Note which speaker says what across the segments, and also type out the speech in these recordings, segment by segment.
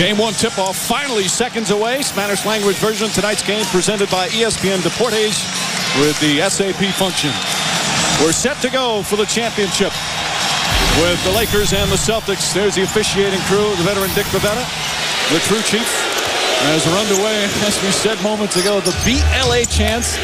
Speaker 1: Game 1 tip-off finally seconds away. Spanish language version of tonight's game presented by ESPN Deportes with the SAP function. We're set to go for the championship with the Lakers and the Celtics. There's the officiating crew, the veteran Dick Bavetta, the crew chief. As we're underway, as we said moments ago, the BLA chants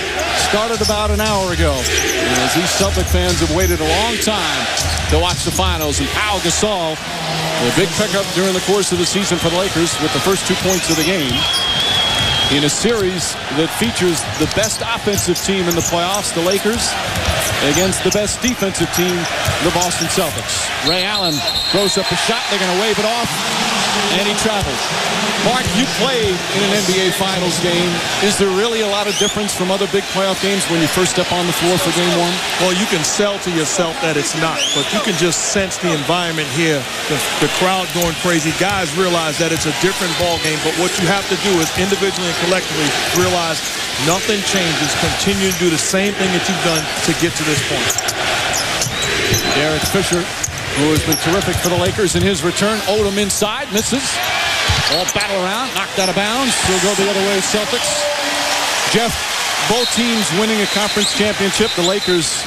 Speaker 1: started about an hour ago. As these Celtic fans have waited a long time to watch the finals. And Pau Gasol, a big pickup during the course of the season for the Lakers with the first 2 points of the game in a series that features the best offensive team in the playoffs, the Lakers, against the best defensive team, the Boston Celtics. Ray Allen throws up a shot. They're going to wave it off, and he travels. Mark, you played in an NBA Finals game. Is there really a lot of difference from other big playoff games when you first step on the floor for game 1?
Speaker 2: Well, you can sell to yourself that it's not, but you can just sense the environment here, the crowd going crazy. Guys realize that it's a different ball game, but what you have to do is individually and collectively realize nothing changes. Continue to do the same thing that you've done to get to this point.
Speaker 1: Derek Fisher, who has been terrific for the Lakers in his return. Odom inside, misses. All battle around, knocked out of bounds. He'll go the other way, Celtics. Jeff, both teams winning a conference championship. The Lakers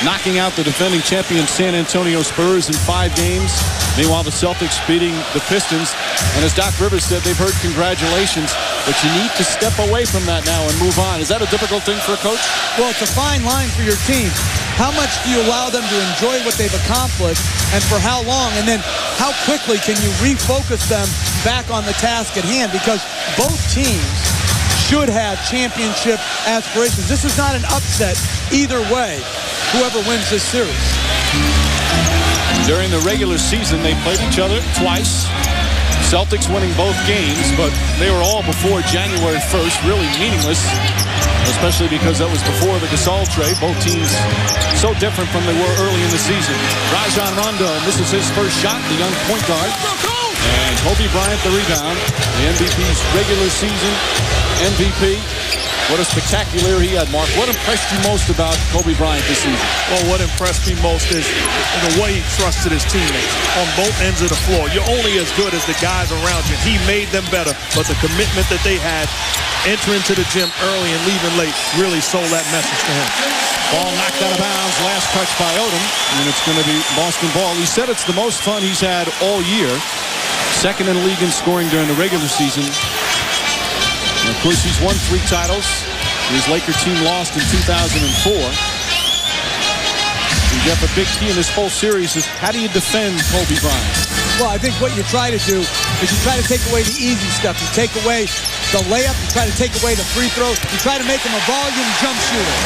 Speaker 1: knocking out the defending champion San Antonio Spurs in 5 games. Meanwhile, the Celtics beating the Pistons. And as Doc Rivers said, they've heard congratulations, but you need to step away from that now and move on. Is that a difficult thing for a coach?
Speaker 3: Well, it's a fine line for your team. How much do you allow them to enjoy what they've accomplished, and for how long? And then how quickly can you refocus them back on the task at hand? Because both teams should have championship aspirations. This is not an upset either way, whoever wins this series.
Speaker 1: During the regular season, they played each other twice. Celtics winning both games, but they were all before January 1st, really meaningless, especially because that was before the Gasol trade. Both teams so different from they were early in the season. Rajon Rondo misses his first shot, the young point guard. And Kobe Bryant the rebound, the MVP's regular season MVP. What a spectacular he had, Mark. What impressed you most about Kobe Bryant this season?
Speaker 2: Well, what impressed me most is the way he trusted his teammates on both ends of the floor. You're only as good as the guys around you. He made them better, but the commitment that they had entering to the gym early and leaving late really sold that message to him.
Speaker 1: Ball knocked out of bounds, last touch by Odom, and it's going to be Boston ball. He said it's the most fun he's had all year. Second in the league in scoring during the regular season. And of course, he's won 3 titles. His Laker team lost in 2004. And Jeff, a big key in this whole series is how do you defend Kobe Bryant?
Speaker 3: Well, I think what you try to do is you try to take away the easy stuff. You take away the layup. You try to take away the free throw. You try to make him a volume jump shooter.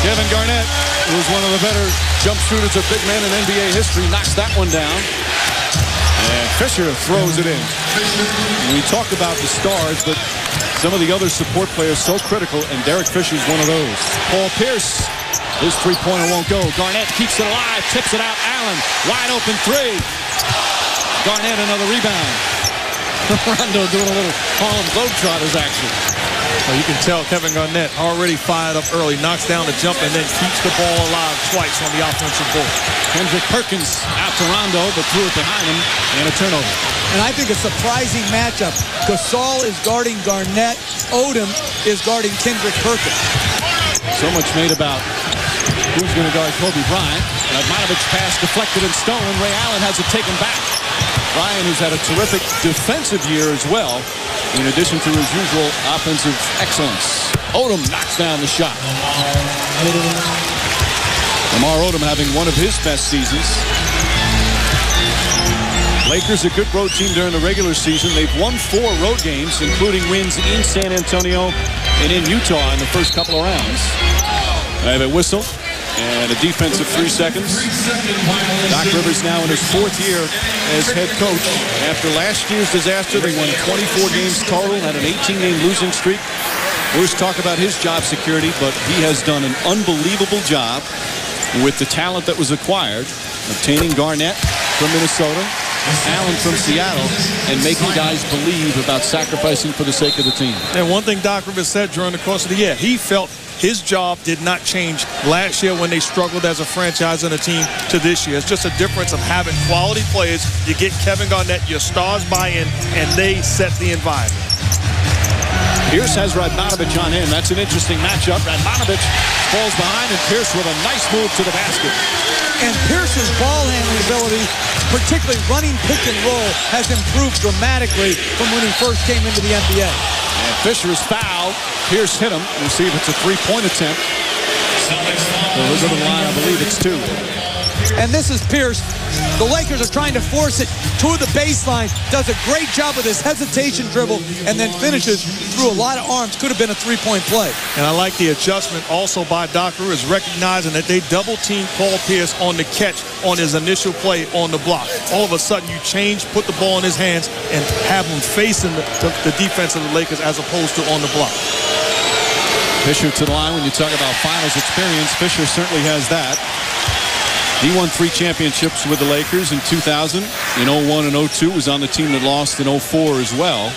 Speaker 1: Kevin Garnett, who's one of the better jump shooters of big men in NBA history, knocks that one down. And Fisher throws it in. And we talk about the stars, but some of the other support players so critical, and Derek Fisher's one of those. Paul Pierce, his three-pointer won't go. Garnett keeps it alive, tips it out. Allen, wide open 3. Garnett, another rebound. Rondo doing a little Harlem Globetrotters action.
Speaker 2: Well, you can tell Kevin Garnett already fired up early, knocks down the jump, and then keeps the ball alive twice on the offensive board.
Speaker 1: Kendrick Perkins out to Rondo, but threw it behind him, and a turnover.
Speaker 3: And I think a surprising matchup. Gasol is guarding Garnett. Odom is guarding Kendrick Perkins.
Speaker 1: So much made about who's going to guard Kobe Bryant. Radmanovic's pass deflected and stolen. Ray Allen has it taken back. Bryant, who's had a terrific defensive year as well, in addition to his usual offensive excellence. Odom knocks down the shot. Lamar Odom having one of his best seasons. Lakers a good road team during the regular season. They've won 4 road games, including wins in San Antonio and in Utah in the first couple of rounds. I have a whistle and a defensive 3 seconds. Doc Rivers now in his 4th year as head coach. After last year's disaster, they won 24 games total, had an 18-game losing streak. We'll talk about his job security, but he has done an unbelievable job with the talent that was acquired, obtaining Garnett from Minnesota, Allen from Seattle, and making guys believe about sacrificing for the sake of the team.
Speaker 2: And one thing Doc Rivers said during the course of the year, he felt his job did not change last year when they struggled as a franchise and a team to this year. It's just a difference of having quality players. You get Kevin Garnett, your stars buy in, and they set the environment.
Speaker 1: Pierce has Radmanovich on him. That's an interesting matchup. Radmanovich falls behind, and Pierce with a nice move to the basket.
Speaker 3: And Pierce's ball handling ability, particularly running pick and roll, has improved dramatically from when he first came into the NBA.
Speaker 1: And Fisher is fouled. Pierce hit him. We'll see if it's a three-point attempt. We'll go to the line. I believe it's 2.
Speaker 3: And this is Pierce. The Lakers are trying to force it to the baseline. Does a great job with his hesitation dribble and then finishes through a lot of arms. Could have been a three-point play.
Speaker 2: And I like the adjustment also by Doc Rivers, recognizing that they double-team Paul Pierce on the catch on his initial play on the block. All of a sudden, you change, put the ball in his hands, and have him facing the defense of the Lakers as opposed to on the block.
Speaker 1: Fisher to the line. When you talk about finals experience, Fisher certainly has that. He won 3 championships with the Lakers in 2000. In 01 and 02, was on the team that lost in 04 as well.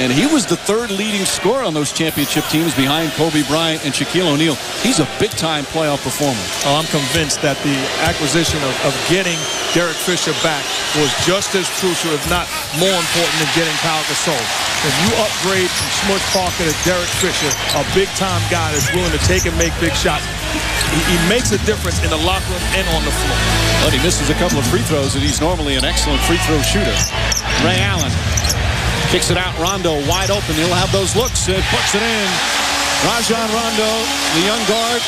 Speaker 1: And he was the 3rd leading scorer on those championship teams behind Kobe Bryant and Shaquille O'Neal. He's a big-time playoff performer.
Speaker 2: Oh, I'm convinced that the acquisition of getting Derek Fisher back was just as crucial, if not more important, than getting Kyle Gasol. If you upgrade from Smush Parker to Derek Fisher, a big-time guy that's willing to take and make big shots, he makes a difference in the locker room and on the floor.
Speaker 1: But he misses a couple of free throws, and he's normally an excellent free throw shooter. Ray Allen kicks it out. Rondo wide open. He'll have those looks. It puts it in. Rajon Rondo, the young guard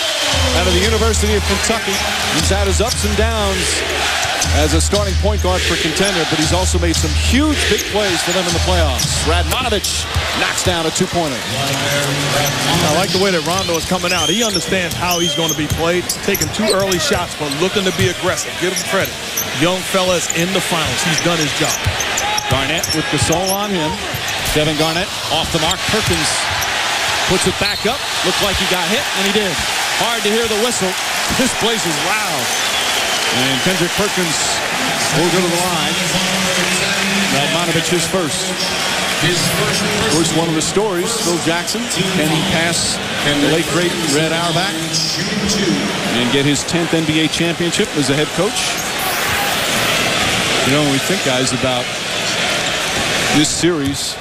Speaker 1: out of the University of Kentucky. He's had his ups and downs as a starting point guard for Contender, but he's also made some huge big plays for them in the playoffs. Radmanovich knocks down a 2-pointer.
Speaker 2: I like the way that Rondo is coming out. He understands how he's going to be played. Taking 2 early shots, but looking to be aggressive. Give him credit. Young fella's in the finals. He's done his job.
Speaker 1: Garnett with Gasol on him. Kevin Garnett off the mark. Perkins puts it back up. Looked like he got hit, and he did. Hard to hear the whistle. This place is loud. And Kendrick Perkins will go to the line. Radmanovich is first. Of course, one of the stories, Phil Jackson, can he pass the late, great Red Auerbach and get his 10th NBA championship as a head coach? You know, when we think, guys, about this series,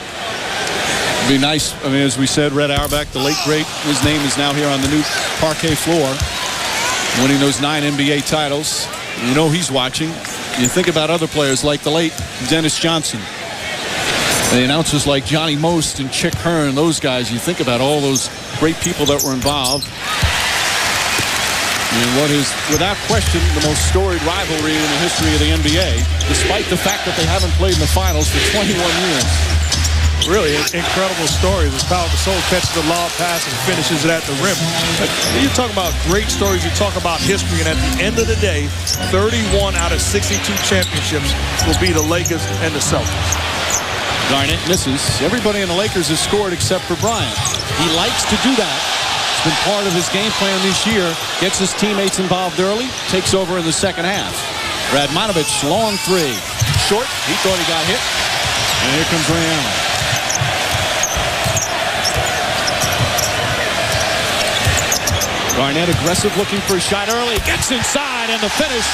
Speaker 1: it'd be nice. I mean, as we said, Red Auerbach, the late, great, his name is now here on the new parquet floor, winning those 9 NBA titles. You know he's watching. You think about other players like the late Dennis Johnson. The announcers like Johnny Most and Chick Hearn, those guys. You think about all those great people that were involved. And what is, without question, the most storied rivalry in the history of the NBA, despite the fact that they haven't played in the finals for 21 years.
Speaker 2: Really incredible stories as Pau Gasol catches the lob pass and finishes it at the rim. You talk about great stories, you talk about history, and at the end of the day, 31 out of 62 championships will be the Lakers and the Celtics.
Speaker 1: Garnett misses. Everybody in the Lakers has scored except for Bryant. He likes to do that. It's been part of his game plan this year. Gets his teammates involved early, takes over in the second half. Radmanovich, long 3. Short, he thought he got hit. And here comes Ray Allen. Garnett aggressive, looking for a shot early. Gets inside, and the finish.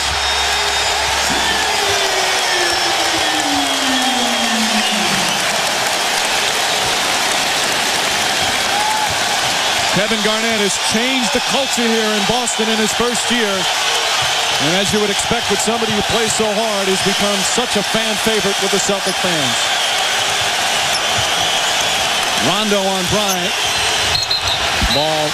Speaker 1: Kevin Garnett has changed the culture here in Boston in his first year. And as you would expect with somebody who plays so hard, has become such a fan favorite with the Celtic fans. Rondo on Bryant. Ball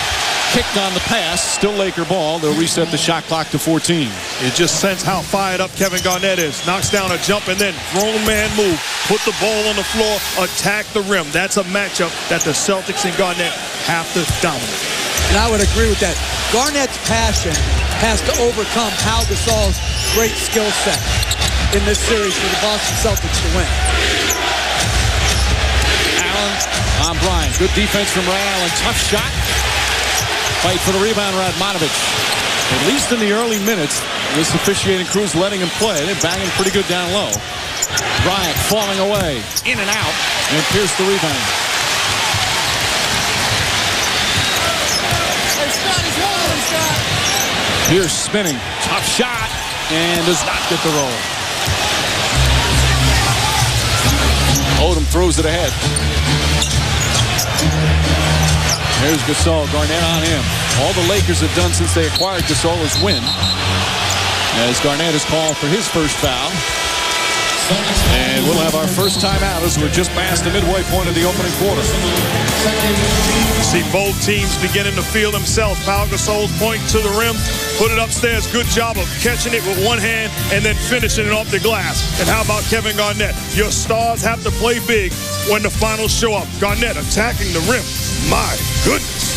Speaker 1: kicked on the pass, still Laker ball. They'll reset the shot clock to 14.
Speaker 2: It just sense how fired up Kevin Garnett is. Knocks down a jump and then grown man move. Put the ball on the floor, attack the rim. That's a matchup that the Celtics and Garnett have to dominate.
Speaker 3: And I would agree with that. Garnett's passion has to overcome Pau Gasol's great skill set in this series for the Boston Celtics to win.
Speaker 1: Allen on Bryant. Good defense from Ray Allen. Tough shot. Fight for the rebound, Radmanovich. At least in the early minutes, this officiating crew's letting him play. They're banging pretty good down low. Bryant falling away, in and out, and Pierce the rebound. Pierce spinning. Tough shot. And does not get the roll. Odom throws it ahead. There's Gasol. Garnett on him. All the Lakers have done since they acquired Gasol is win. As Garnett is called for his first foul. And we'll have our first timeout as we're just past the midway point of the opening quarter.
Speaker 2: See both teams beginning to feel themselves. Pau Gasol's point to the rim, put it upstairs. Good job of catching it with one hand and then finishing it off the glass. And how about Kevin Garnett? Your stars have to play big when the finals show up. Garnett attacking the rim. My goodness.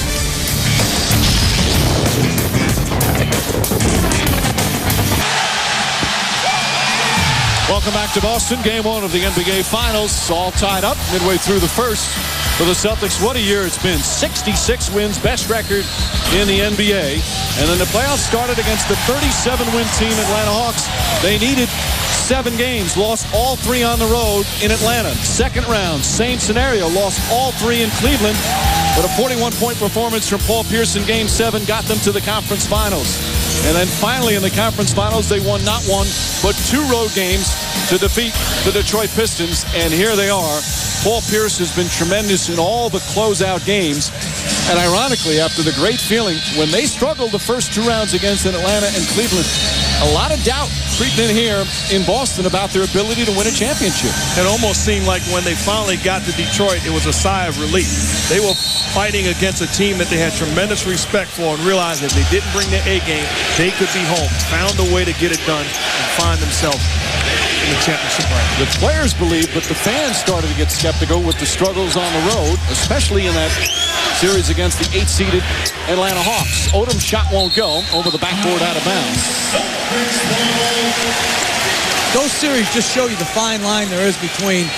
Speaker 1: Welcome back to Boston. Game 1 of the NBA Finals. All tied up midway through the first for the Celtics. What a year it's been. 66 wins, best record in the NBA. And then the playoffs started against the 37-win team Atlanta Hawks. They needed 7 games, lost all 3 on the road in Atlanta. Second round, same scenario, lost all 3 in Cleveland. But a 41-point performance from Paul Pierce in Game 7 got them to the conference finals. And then finally in the conference finals, they won not 1, but 2 road games to defeat the Detroit Pistons. And here they are. Paul Pierce has been tremendous in all the closeout games. And ironically, after the great feeling, when they struggled the first 2 rounds against Atlanta and Cleveland, a lot of doubt creeping in here in Boston about their ability to win a championship.
Speaker 2: It almost seemed like when they finally got to Detroit, it was a sigh of relief. They were fighting against a team that they had tremendous respect for and realized that if they didn't bring their A game, they could be home. Found a way to get it done and find themselves in the championship round.
Speaker 1: The players believe, but the fans started to get skeptical with the struggles on the road, especially in that series against the 8-seeded Atlanta Hawks. Odom's shot won't go over the backboard out of bounds.
Speaker 3: Those series just show you the fine line there is between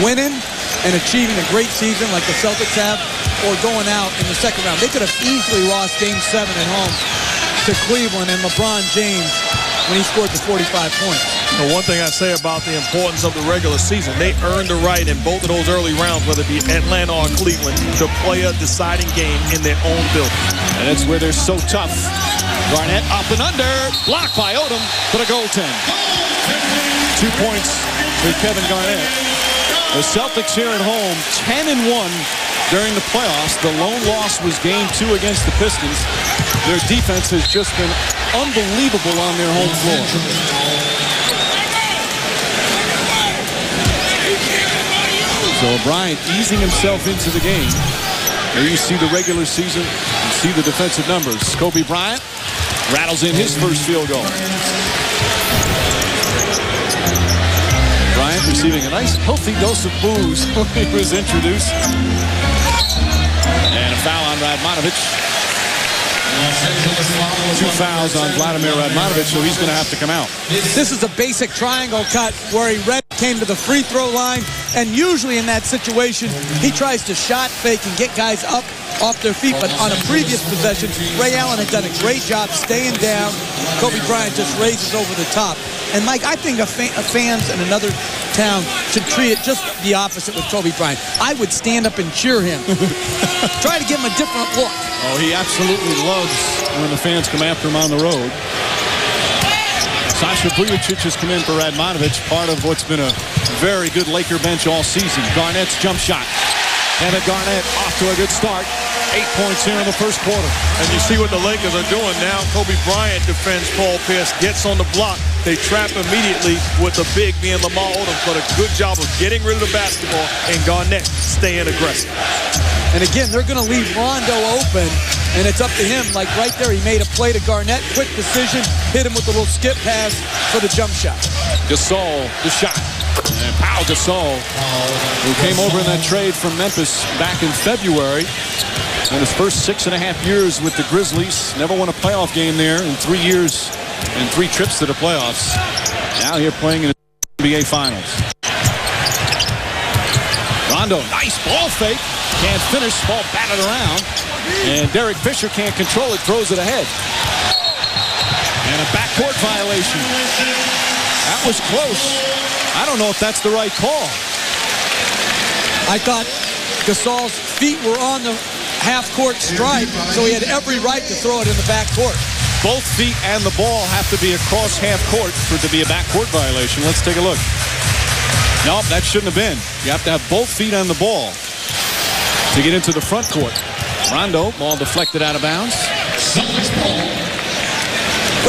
Speaker 3: winning and achieving a great season like the Celtics have, or going out in the second round. They could have easily lost Game 7 at home to Cleveland and LeBron James when he scored the 45 points.
Speaker 2: The one thing I say about the importance of the regular season, they earned the right in both of those early rounds, whether it be Atlanta or Cleveland, to play a deciding game in their own building.
Speaker 1: And that's where they're so tough. Garnett up and under, blocked by Odom for the goaltend. 2 points for Kevin Garnett. The Celtics here at home, 10-1 during the playoffs. The lone loss was Game 2 against the Pistons. Their defense has just been unbelievable on their home floor. So Bryant easing himself into the game. There you see the regular season, you see the defensive numbers. Kobe Bryant rattles in his first field goal. Bryant receiving a nice healthy dose of booze when he was introduced. And a foul on Radmanovic. 2 fouls on Vladimir Radmanovic, so he's going to have to come out.
Speaker 3: This is a basic triangle cut where he came to the free throw line, and usually in that situation, he tries to shot fake and get guys up off their feet. But on a previous possession, Ray Allen had done a great job staying down. Kobe Bryant just raises over the top. And Mike, I think fans in another town should treat it just the opposite with Kobe Bryant. I would stand up and cheer him. Try to give him a different look.
Speaker 1: Oh, he absolutely loves when the fans come after him on the road. Sasha Vujacic has come in for Radmanovic, part of what's been a very good Laker bench all season. Garnett's jump shot. Kevin Garnett off to a good start. 8 points here in the first quarter.
Speaker 2: And you see what the Lakers are doing now. Kobe Bryant defends Paul Pierce, gets on the block. They trap immediately with the big being Lamar Odom, but a good job of getting rid of the basketball, and Garnett staying aggressive.
Speaker 3: And again, they're going to leave Rondo open, and it's up to him. Like right there, he made a play to Garnett. Quick decision, hit him with a little skip pass for the jump shot.
Speaker 1: Gasol, the shot. And Pau Gasol, who came over in that trade from Memphis back in February. In his first 6.5 years with the Grizzlies, never won a playoff game there in 3 years and 3 trips to the playoffs. Now here playing in the NBA Finals. Rondo, nice ball fake. Can't finish, ball batted around. And Derek Fisher can't control it, throws it ahead. And a backcourt violation. That was close. I don't know if that's the right call.
Speaker 3: I thought Gasol's feet were on the half-court stripe, so he had every right to throw it in the backcourt.
Speaker 1: both feet and the ball have to be across half court for it to be a backcourt violation. Let's take a look. Nope, that shouldn't have been. You have to have both feet on the ball to get into the front court. Rondo, ball deflected out of bounds.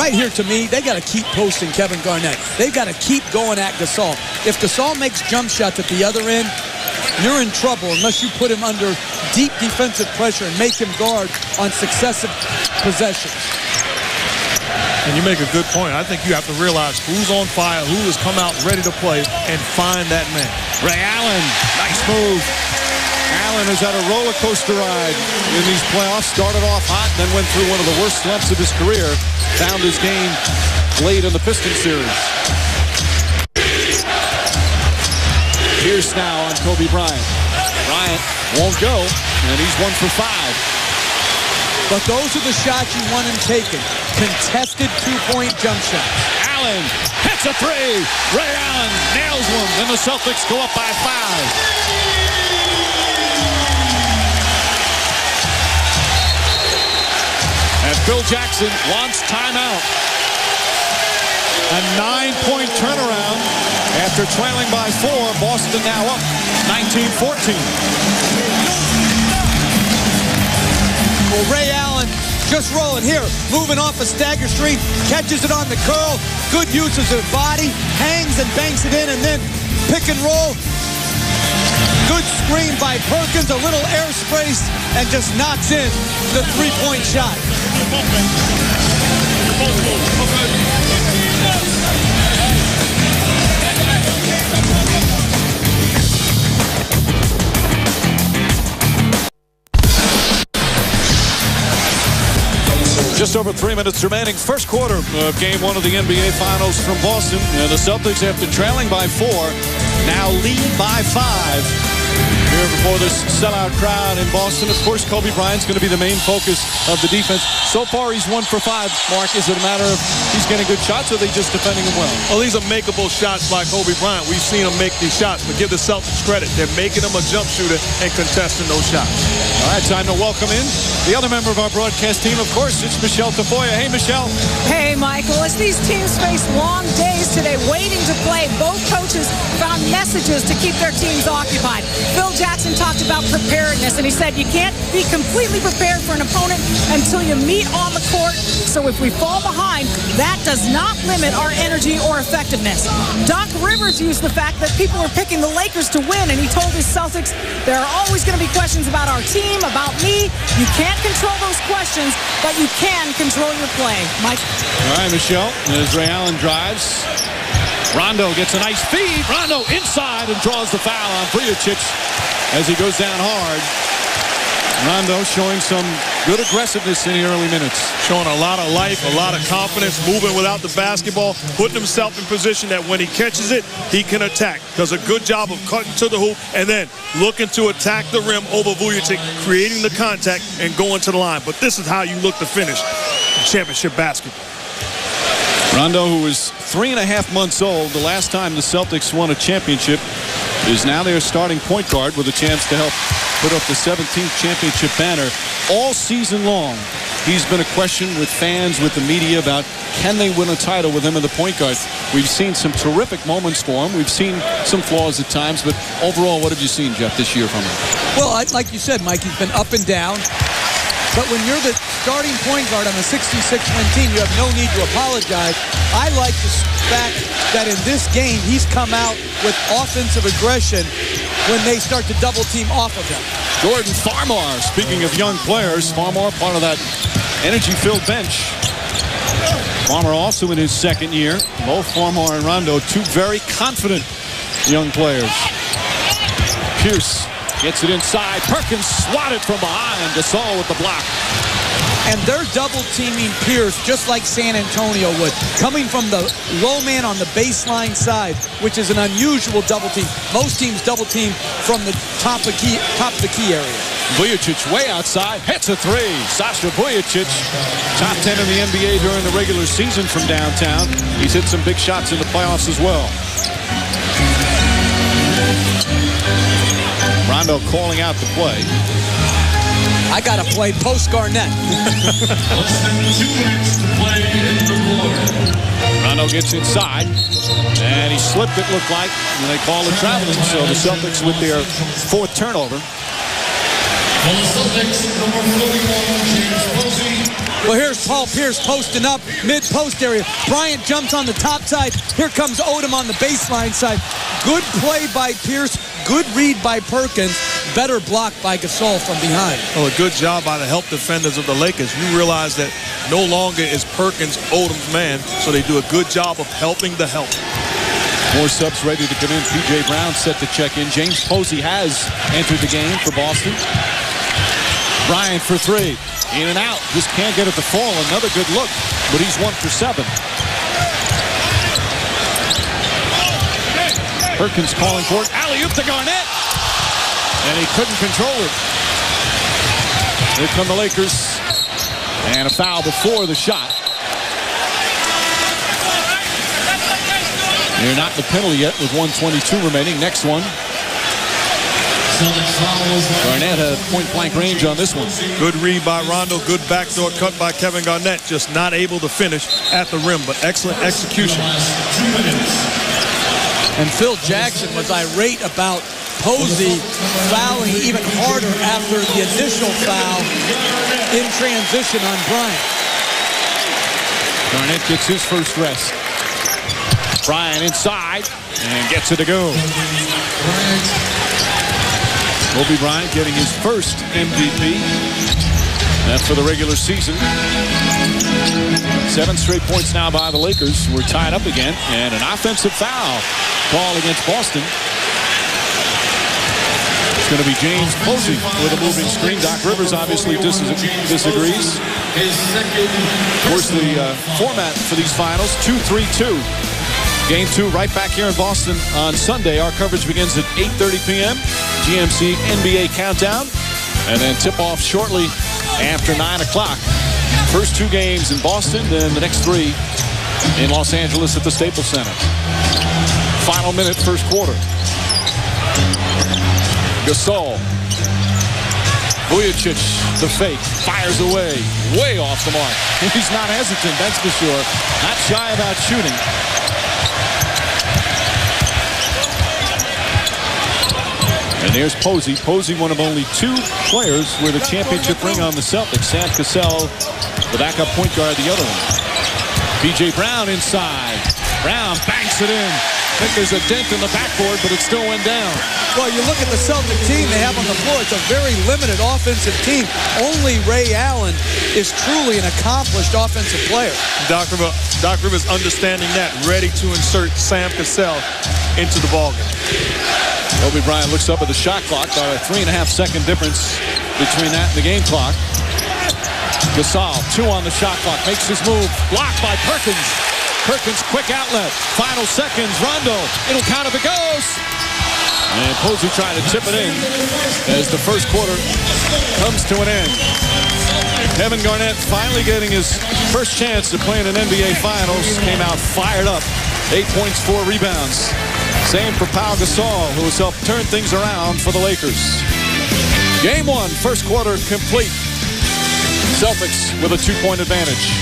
Speaker 3: Right here, to me, they got to keep posting Kevin Garnett. They've got to keep going at Gasol. If Gasol makes jump shots at the other end, you're in trouble unless you put him under deep defensive pressure and make him guard on successive possessions.
Speaker 2: And you make a good point. I think you have to realize who's on fire, who has come out ready to play, and find that man.
Speaker 1: Ray Allen, nice move. Allen has had a roller coaster ride in these playoffs. Started off hot, then went through one of the worst slumps of his career. Found his game late in the Pistons series. Pierce now on Kobe Bryant. Bryant won't go, and he's 1 for 5.
Speaker 3: But those are the shots you want him taking. Contested two-point jump shots.
Speaker 1: Allen hits a three. Ray Allen nails one, and the Celtics go up by 5. And Phil Jackson wants timeout. A 9-point turnaround after trailing by 4. Boston now up 19-14.
Speaker 3: Well, Ray Allen just rolling here, moving off a stagger screen, catches it on the curl, good use of his body, hangs and banks it in, and then pick and roll. Good screen by Perkins, a little airspace, and just knocks in the three-point shot.
Speaker 1: Just over 3 minutes remaining. First quarter of Game 1 of the NBA Finals from Boston. And the Celtics, after trailing by 4, now lead by 5. Here before this sellout crowd in Boston. Of course, Kobe Bryant's going to be the main focus of the defense. So far, he's 1 for 5. Mark, is it a matter of he's getting good shots, or are they just defending him well?
Speaker 2: Well, these are makeable shots by Kobe Bryant. We've seen him make these shots, but give the Celtics credit. They're making him a jump shooter and contesting those shots.
Speaker 1: All right, time to welcome in the other member of our broadcast team. Of course, it's Michelle Tafoya. Hey, Michelle.
Speaker 4: Hey, Michael. As these teams face long days today waiting to play, both coaches found messages to keep their teams occupied. Phil Jackson talked about preparedness, and he said you can't be completely prepared for an opponent until you meet on the court. So if we fall behind, that does not limit our energy or effectiveness. Doc Rivers used the fact that people are picking the Lakers to win, and he told his Celtics there are always going to be questions about our team, about me. You can't control those questions, but you can control your play. Mike?
Speaker 1: All right, Michelle. As Ray Allen drives, Rondo gets a nice feed. Rondo inside and draws the foul on Vujacic as he goes down hard. Rondo showing some good aggressiveness in the early minutes.
Speaker 2: Showing a lot of life, a lot of confidence, moving without the basketball, putting himself in position that when he catches it, he can attack. Does a good job of cutting to the hoop and then looking to attack the rim over Vujacic, creating the contact and going to the line. But this is how you look to finish championship basketball.
Speaker 1: Rondo, who was 3.5 months old the last time the Celtics won a championship, is now their starting point guard with a chance to help put up the 17th championship banner. All season long, he's been a question with fans, with the media, about can they win a title with him in the point guard. We've seen some terrific moments for him. We've seen some flaws at times, but overall, what have you seen, Jeff, this year from him?
Speaker 3: Well, like you said, Mike, he's been up and down. But when you're the starting point guard on a 66-win team, you have no need to apologize. I like the fact that in this game, he's come out with offensive aggression when they start to double team off of him.
Speaker 1: Jordan Farmar, speaking of young players, Farmar part of that energy-filled bench. Farmar also in his second year. Both Farmar and Rondo, two very confident young players. Pierce gets it inside. Perkins swatted from behind. Gasol with the block.
Speaker 3: And they're double-teaming Pierce just like San Antonio would, coming from the low man on the baseline side, which is an unusual double team. Most teams double-team from the top of the key area.
Speaker 1: Vujacic way outside, hits a three. Sasha Vujacic, top 10 in the NBA during the regular season from downtown. He's hit some big shots in the playoffs as well. Rondo calling out the play.
Speaker 3: I got to play post Garnett.
Speaker 5: Less than 2 minutes to play.
Speaker 1: Rondo gets inside, and he slipped, it looked like, and they call it traveling. So the Celtics with their 4th turnover.
Speaker 3: Well, here's Paul Pierce posting up, mid-post area. Bryant jumps on the top side. Here comes Odom on the baseline side. Good play by Pierce. Good read by Perkins. Better block by Gasol from behind.
Speaker 2: Well, a good job by the help defenders of the Lakers. You realize that no longer is Perkins Odom's man, so they do a good job of helping the help.
Speaker 1: More subs ready to come in. P.J. Brown set to check in. James Posey has entered the game for Boston. Bryant for 3. In and out. Just can't get it to fall. Another good look, but he's 1 for 7. Perkins calling for it. Alley-oop to Garnett. And he couldn't control it. Here come the Lakers. And a foul before the shot. They're not in the penalty yet with 1:22 remaining. Next one. Garnett had point-blank range on this one.
Speaker 2: Good read by Rondo. Good backdoor cut by Kevin Garnett. Just not able to finish at the rim, but excellent execution.
Speaker 3: And Phil Jackson was irate about Posey fouling even harder after the initial foul in transition on Bryant.
Speaker 1: Garnett gets his first rest. Bryant inside and gets it to go. Kobe Bryant getting his first MVP. That's for the regular season. 7 straight points now by the Lakers. We're tied up again. And an offensive foul call against Boston. It's going to be James Posey with a moving screen. Doc Rivers obviously disagrees. Of course, the format for these finals, 2-3-2. Game 2 right back here in Boston on Sunday. Our coverage begins at 8:30 p.m. GMC NBA Countdown. And then tip-off shortly after 9 o'clock. First 2 games in Boston, then the next 3 in Los Angeles at the Staples Center. Final minute, first quarter. Gasol. Vujacic, the fake, fires away, way off the mark. He's not hesitant, that's for sure. Not shy about shooting. And there's Posey. Posey, one of only 2 players with a championship ring on the Celtics. Sam Cassell, the backup point guard, the other one. P.J. Brown inside. Brown banks it in. I think there's a dent in the backboard, but it still went down.
Speaker 3: Well, you look at the Celtic team they have on the floor. It's a very limited offensive team. Only Ray Allen is truly an accomplished offensive player.
Speaker 2: Doc Rivers understanding that, ready to insert Sam Cassell into the ballgame.
Speaker 1: Kobe Bryant looks up at the shot clock. About a 3.5-second difference between that and the game clock. Gasol, 2 on the shot clock, makes his move. Blocked by Perkins. Perkins, quick outlet. Final seconds. Rondo. It'll count if it goes. And Posey trying to tip it in as the first quarter comes to an end. Kevin Garnett finally getting his first chance to play in an NBA Finals. Came out fired up. 8 points, 4 rebounds. Same for Pau Gasol, who has helped turn things around for the Lakers. Game 1, first quarter complete. Celtics with a 2-point advantage.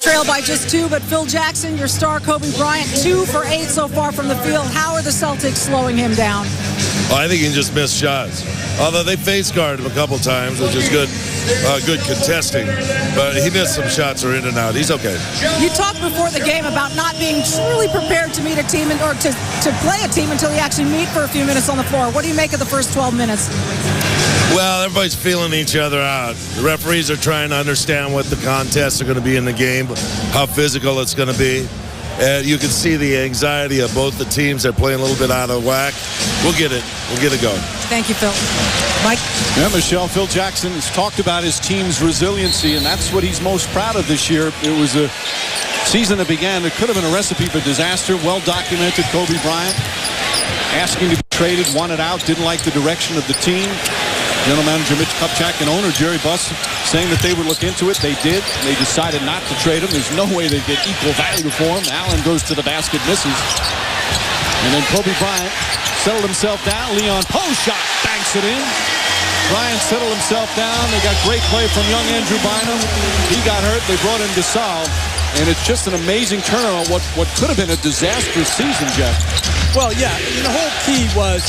Speaker 4: Trail by just 2, but Phil Jackson, your star Kobe Bryant, 2 for 8 so far from the field. How are the Celtics slowing him down?
Speaker 5: Well, I think he just missed shots. Although they face guarded him a couple times, which is good contesting. But he missed some shots or in and out. He's okay.
Speaker 4: You talked before the game about not being truly prepared to meet a team or to play a team until you actually meet for a few minutes on the floor. What do you make of the first 12 minutes?
Speaker 5: Well, everybody's feeling each other out. The referees are trying to understand what the contests are going to be in the game, how physical it's going to be. And you can see the anxiety of both the teams. They're playing a little bit out of whack. We'll get it. We'll get it going.
Speaker 4: Thank you, Phil. Mike?
Speaker 1: Yeah, Michelle, Phil Jackson has talked about his team's resiliency, and that's what he's most proud of this year. It was a season that began, it could have been a recipe for disaster. Well documented. Kobe Bryant asking to be traded, wanted out, didn't like the direction of the team. General Manager Mitch Kupchak and owner Jerry Buss saying that they would look into it. They did. They decided not to trade him. There's no way they get equal value for him. Allen goes to the basket, misses. And then Kobe Bryant settled himself down. Leon Poe shot, banks it in. Bryant settled himself down. They got great play from young Andrew Bynum. He got hurt. They brought in Gasol. And it's just an amazing turnaround. What could have been a disastrous season, Jeff.
Speaker 3: Well, yeah, the whole key was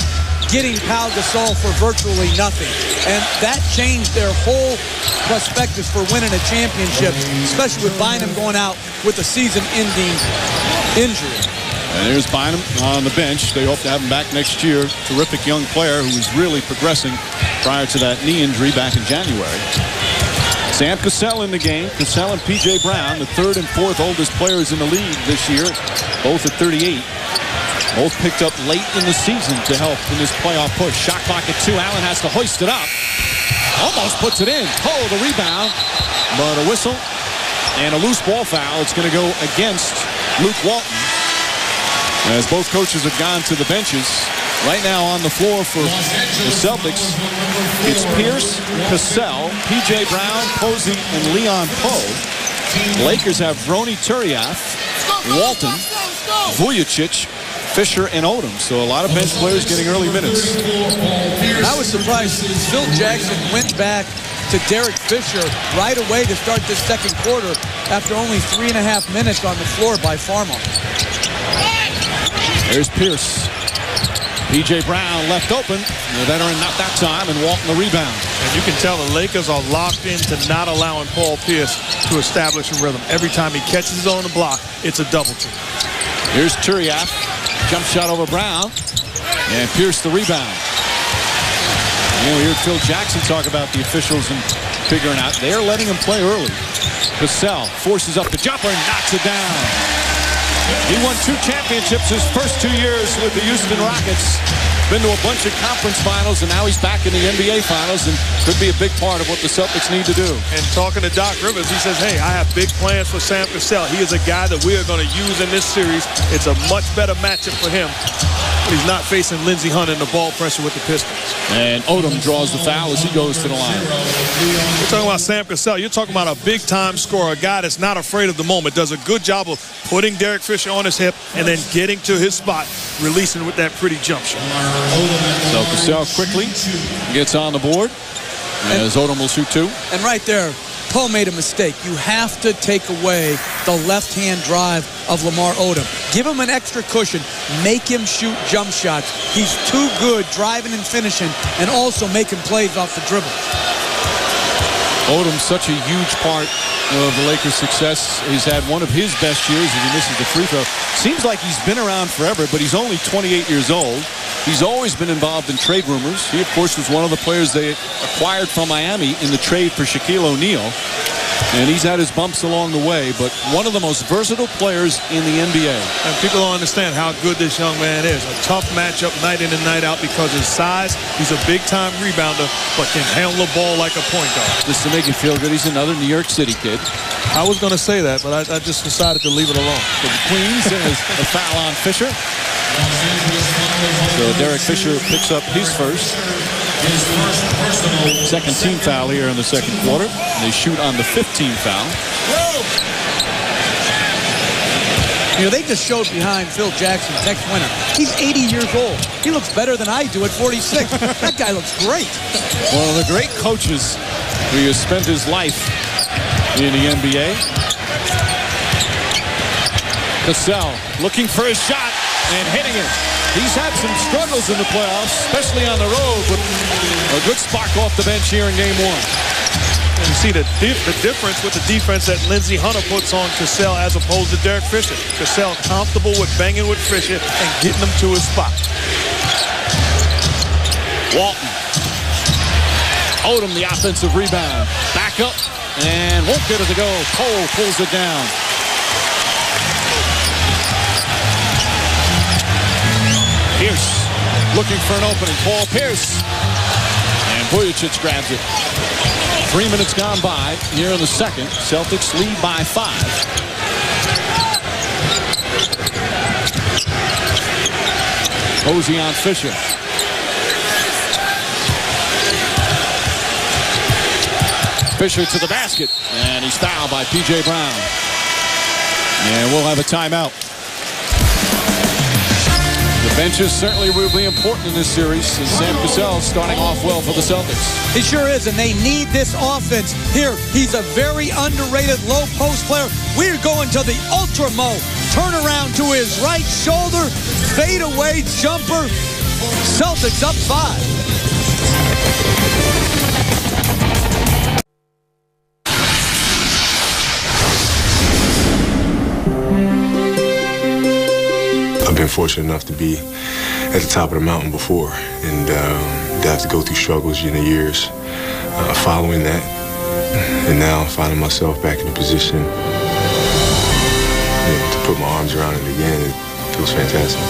Speaker 3: getting Pau Gasol for virtually nothing. And that changed their whole prospectus for winning a championship, especially with Bynum going out with a season-ending injury.
Speaker 1: And here's Bynum on the bench. They hope to have him back next year. Terrific young player who was really progressing prior to that knee injury back in January. Sam Cassell in the game. Cassell and P.J. Brown, the third and fourth oldest players in the league this year, both at 38. Both picked up late in the season to help in this playoff push. Shot clock at 2. Allen has to hoist it up. Almost puts it in. Poe the rebound. But a whistle and a loose ball foul. It's going to go against Luke Walton. As both coaches have gone to the benches. Right now on the floor for the Celtics, it's Pierce, Cassell, P.J. Brown, Posey, and Leon Poe. Lakers have Vroni Turiaf, Walton, Vujicic, Fisher, and Odom. So a lot of bench players getting early minutes.
Speaker 3: I was surprised Phil Jackson went back to Derek Fisher right away to start this second quarter after only 3.5 minutes on the floor by Farmar.
Speaker 1: There's Pierce. P.J. Brown left open. The veteran not that time, and Walton the rebound.
Speaker 2: And you can tell the Lakers are locked into not allowing Paul Pierce to establish a rhythm. Every time he catches on the block, it's a double team.
Speaker 1: Here's Turiaf. Jump shot over Brown. And Pierce the rebound. And we heard Phil Jackson talk about the officials and figuring out they're letting him play early. Cassell forces up the jumper and knocks it down. He won 2 championships his first 2 years with the Houston Rockets. Been to a bunch of conference finals, and now he's back in the NBA finals and could be a big part of what the Celtics need to do.
Speaker 2: And talking to Doc Rivers, he says, hey, I have big plans for Sam Cassell. He is a guy that we are going to use in this series. It's a much better matchup for him. He's not facing Lindsey Hunter in the ball pressure with the Pistons.
Speaker 1: And Odom draws the foul as he goes to the line.
Speaker 2: We're talking about Sam Cassell. You're talking about a big-time scorer, a guy that's not afraid of the moment, does a good job of putting Derek Fisher on his hip and then getting to his spot, releasing with that pretty jump shot.
Speaker 1: So Cassell quickly gets on the board as Odom will shoot 2.
Speaker 3: And right there, Poe made a mistake. You have to take away the left-hand drive of Lamar Odom. Give him an extra cushion. Make him shoot jump shots. He's too good driving and finishing and also making plays off the dribble.
Speaker 1: Odom's such a huge part of the Lakers' success. He's had one of his best years as he misses the free throw. Seems like he's been around forever, but he's only 28 years old. He's always been involved in trade rumors. He, of course, was one of the players they acquired from Miami in the trade for Shaquille O'Neal. And he's had his bumps along the way, but one of the most versatile players in the NBA.
Speaker 2: And people don't understand how good this young man is. A tough matchup night in and night out because of his size. He's a big-time rebounder, but can handle the ball like a point guard.
Speaker 1: Just to make you feel good, he's another New York City kid.
Speaker 2: I was going to say that, but I just decided to leave it alone.
Speaker 1: For the Queens, there's a foul on Fisher. So Derek Fisher picks up his first. Second team foul here in the second quarter. They shoot on the 15th foul.
Speaker 3: You know, they just showed behind Phil Jackson, Tex Winter. He's 80 years old. He looks better than I do at 46. That guy looks great.
Speaker 1: One of the great coaches who has spent his life in the NBA. Cassell looking for his shot and hitting it. He's had some struggles in the playoffs, especially on the road, but a good spark off the bench here in game 1.
Speaker 2: And you see the difference with the defense that Lindsey Hunter puts on Cassell as opposed to Derek Fisher. Cassell comfortable with banging with Fisher and getting him to his spot.
Speaker 1: Walton. Odom, the offensive rebound. Back up and won't get it to go. Cole pulls it down. Pierce looking for an opening. Paul Pierce. And Vujicic grabs it. 3 minutes gone by here in the second. Celtics lead by 5. Posey on Fisher. Fisher to the basket, and he's fouled by P.J. Brown. And we'll have a timeout. The benches certainly will be important in this series, and Sam Cassell starting off well for the Celtics.
Speaker 3: He sure is, and they need this offense. Here, he's a very underrated low post player. We're going to the Ultra-Mo. Turnaround to his right shoulder, fadeaway jumper. Celtics up 5.
Speaker 6: I've been fortunate enough to be at the top of the mountain before, and to have to go through struggles in the years following that, and now finding myself back in a position to put my arms around it again. It feels fantastic.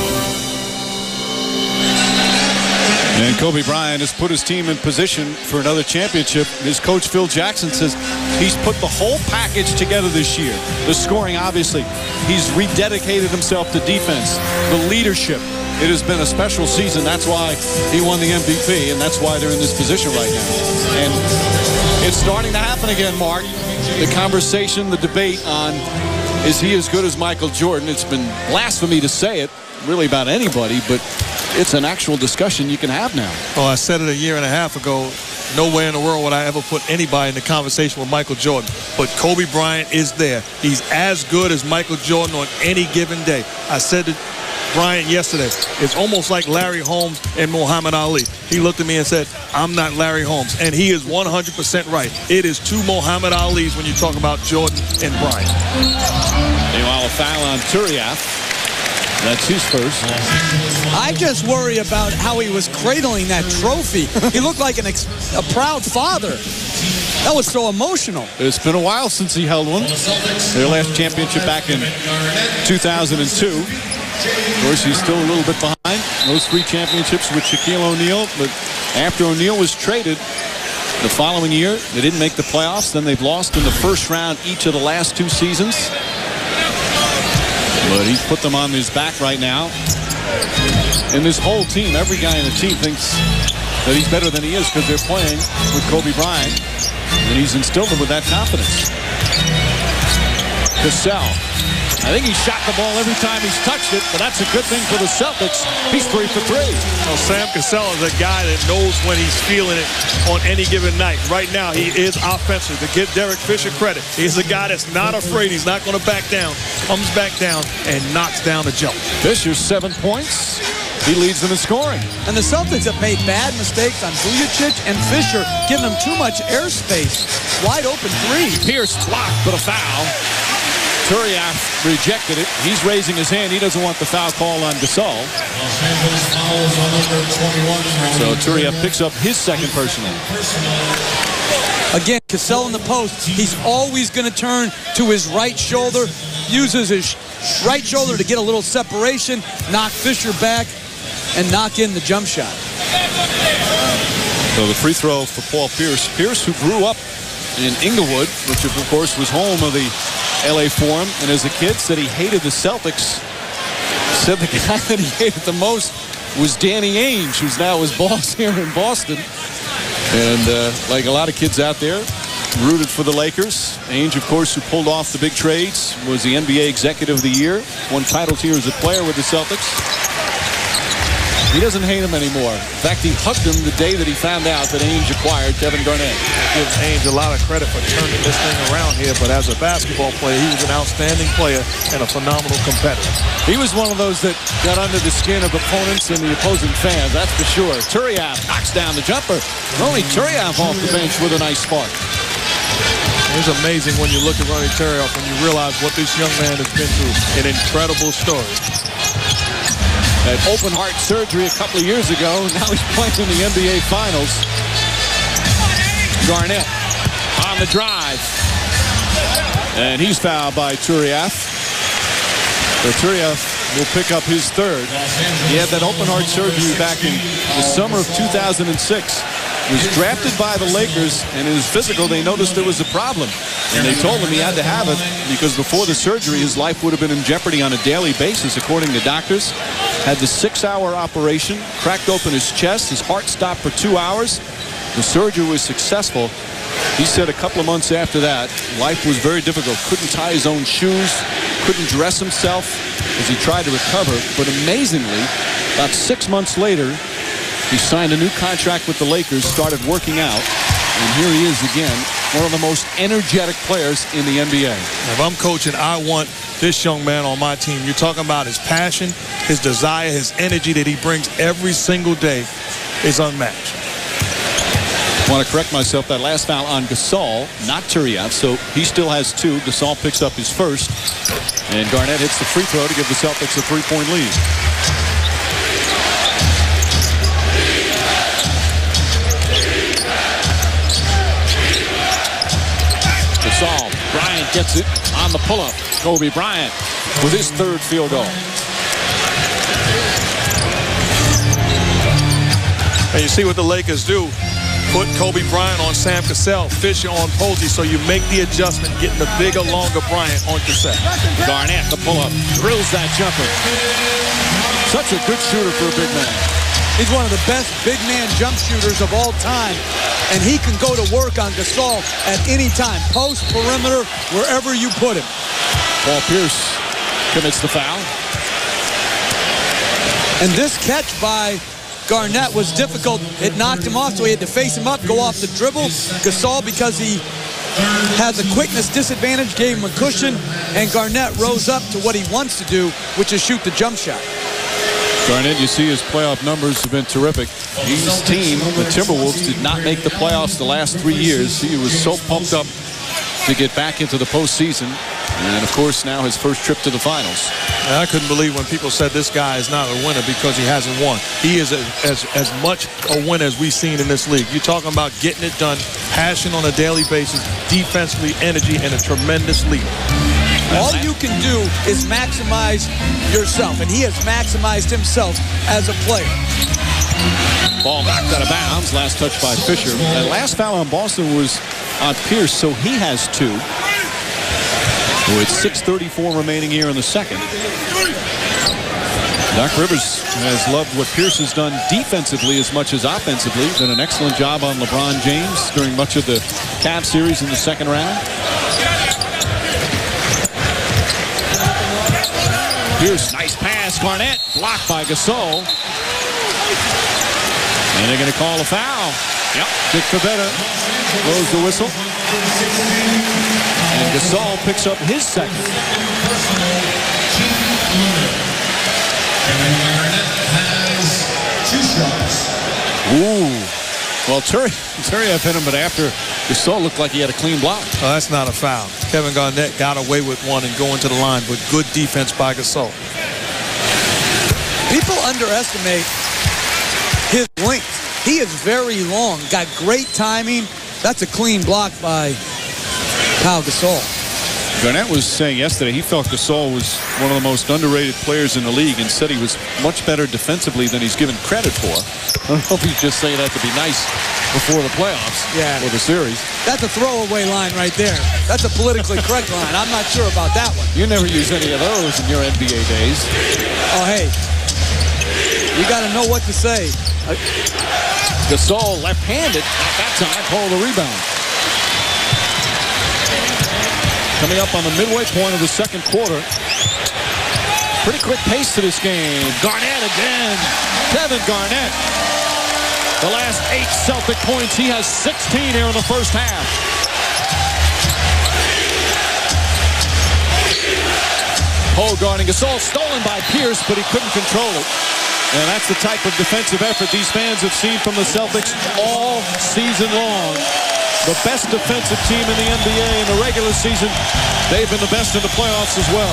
Speaker 1: And Kobe Bryant has put his team in position for another championship. His coach, Phil Jackson, says he's put the whole package together this year. The scoring, obviously. He's rededicated himself to defense, the leadership. It has been a special season. That's why he won the MVP, and that's why they're in this position right now. And it's starting to happen again, Mark. The conversation, the debate on is he as good as Michael Jordan? It's been blasphemy to say it, really, about anybody, but it's an actual discussion you can have now.
Speaker 2: Oh, I said it a year and a half ago. Nowhere in the world would I ever put anybody in the conversation with Michael Jordan. But Kobe Bryant is there. He's as good as Michael Jordan on any given day. I said to Bryant yesterday, it's almost like Larry Holmes and Muhammad Ali. He looked at me and said, I'm not Larry Holmes. And he is 100% right. It is two Muhammad Alis when you talk about Jordan and Bryant.
Speaker 1: Meanwhile, a foul on Turiaf. That's his first.
Speaker 3: I just worry about how he was cradling that trophy. He looked like a proud father. That was so emotional.
Speaker 1: It's been a while since he held one. Their last championship back in 2002. Of course, he's still a little bit behind. Those 3 championships with Shaquille O'Neal. But after O'Neal was traded the following year, they didn't make the playoffs. Then they've lost in the first round each of the last 2 seasons. But he's put them on his back right now. And this whole team, every guy in the team thinks that he's better than he is because they're playing with Kobe Bryant. And he's instilled them with that confidence. Cassell. I think he shot the ball every time he's touched it, but that's a good thing for the Celtics. He's 3 for 3.
Speaker 2: Well, Sam Cassell is a guy that knows when he's feeling it on any given night. Right now, he is offensive. To give Derek Fisher credit, he's a guy that's not afraid. He's not going to back down. Comes back down and knocks down the jump.
Speaker 1: Fisher, 7 points. He leads them in scoring.
Speaker 3: And the Celtics have made bad mistakes on Vujacic and Fisher, giving them too much airspace. Wide open 3.
Speaker 1: Pierce blocked, but a foul. Turiaf rejected it. He's raising his hand. He doesn't want the foul call on Gasol. So Turiaf picks up his second personal.
Speaker 3: Again, Cassell in the post. He's always going to turn to his right shoulder, uses his right shoulder to get a little separation, knock Fisher back, and knock in the jump shot.
Speaker 1: So the free throw for Paul Pierce. Pierce, who grew up in Inglewood, which of course was home of the LA Forum, and as a kid said he hated the Celtics. Said the guy that he hated the most was Danny Ainge, who's now his boss here in Boston. And like a lot of kids out there, rooted for the Lakers. Ainge, of course, who pulled off the big trades, was the NBA Executive of the Year, won titles here as a player with the Celtics. He doesn't hate him anymore. In fact, he hugged him the day that he found out that Ainge acquired Kevin Garnett.
Speaker 2: Gives Ainge a lot of credit for turning this thing around here, but as a basketball player, he was an outstanding player and a phenomenal competitor.
Speaker 1: He was one of those that got under the skin of opponents and the opposing fans, that's for sure. Turiaf knocks down the jumper. Ronnie Turiaf off the bench with a nice spark.
Speaker 2: It's amazing when you look at Ronnie Turiaf when you realize what this young man has been through. An incredible story.
Speaker 1: Had open heart surgery a couple of years ago. Now he's playing in the NBA Finals. Garnett on the drive. And he's fouled by Turiaf. So Turiaf will pick up his third. He had that open heart surgery back in the summer of 2006. Was drafted by the Lakers, and in his physical, they noticed there was a problem. And they told him he had to have it because before the surgery, his life would have been in jeopardy on a daily basis, according to doctors. Had the 6-hour operation, cracked open his chest, his heart stopped for 2 hours. The surgery was successful, He said a couple of months after that, life was very difficult. Couldn't tie his own shoes, couldn't dress himself as he tried to recover. But amazingly, about 6 months later, he signed a new contract with the Lakers, started working out, and here he is again, one of the most energetic players in the NBA.
Speaker 2: If I'm coaching, I want this young man on my team. You're talking about his passion, his desire, his energy that he brings every single day is unmatched.
Speaker 1: I want to correct myself. That last foul on Gasol, not Turiaf, so he still has 2. Gasol picks up his first, and Garnett hits the free throw to give the Celtics a 3-point lead. Gasol, Bryant gets it on the pull-up. Kobe Bryant with his 3rd field goal.
Speaker 2: And you see what the Lakers do. Put Kobe Bryant on Sam Cassell, Fisher on Posey, so you make the adjustment, getting the bigger, longer Bryant on Cassell.
Speaker 1: Garnett, the pull-up, drills that jumper. Such a good shooter for a big man.
Speaker 3: He's one of the best big man jump shooters of all time, and he can go to work on Gasol at any time, post, perimeter, wherever you put him.
Speaker 1: Paul Pierce commits the foul.
Speaker 3: And this catch by Garnett was difficult. It knocked him off, so he had to face him up, go off the dribble. Gasol, because he had the quickness disadvantage, gave him a cushion, and Garnett rose up to what he wants to do, which is shoot the jump shot.
Speaker 1: Garnett, you see his playoff numbers have been terrific. His team, the Timberwolves, did not make the playoffs the last 3 years. He was so pumped up to get back into the postseason. And, of course, now his first trip to the finals.
Speaker 2: I couldn't believe when people said this guy is not a winner because he hasn't won. He is as much a winner as we've seen in this league. You're talking about getting it done, passion on a daily basis, defensively, energy, and a tremendous leader.
Speaker 3: All you can do is maximize yourself, and he has maximized himself as a player.
Speaker 1: Ball knocked out of bounds. Last touch by Fisher. That last foul on Boston was on Pierce, so he has 2. With 6:34 remaining here in the second. Doc Rivers has loved what Pierce has done defensively as much as offensively. Done an excellent job on LeBron James during much of the Cavs series in the second round. Pierce, nice pass. Garnett blocked by Gasol. And they're going to call a foul. Yep. Dick Fabetta blows the whistle. And Gasol picks up his second. Ooh. Well, Turiaf hit him, but after Gasol looked like he had a clean block.
Speaker 2: Oh, that's not a foul. Kevin Garnett got away with one and going to the line, but good defense by Gasol.
Speaker 3: People underestimate his length. He is very long, got great timing. That's a clean block by Pau Gasol.
Speaker 1: Garnett was saying yesterday he felt Gasol was one of the most underrated players in the league and said he was much better defensively than he's given credit for. I don't know if he's just saying that to be nice before the playoffs or the series.
Speaker 3: That's a throwaway line right there. That's a politically correct line. I'm not sure about that one.
Speaker 1: You never use any of those in your NBA days.
Speaker 3: Oh, hey. You got to know what to say.
Speaker 1: Gasol left-handed. At that time, hold the rebound. Coming up on the midway point of the second quarter. Pretty quick pace to this game. Garnett again. Kevin Garnett. The last 8 Celtic points. He has 16 here in the first half. Hole guarding Gasol, stolen by Pierce, but he couldn't control it. And that's the type of defensive effort these fans have seen from the Celtics all season long. The best defensive team in the NBA in the regular season. They've been the best in the playoffs as well.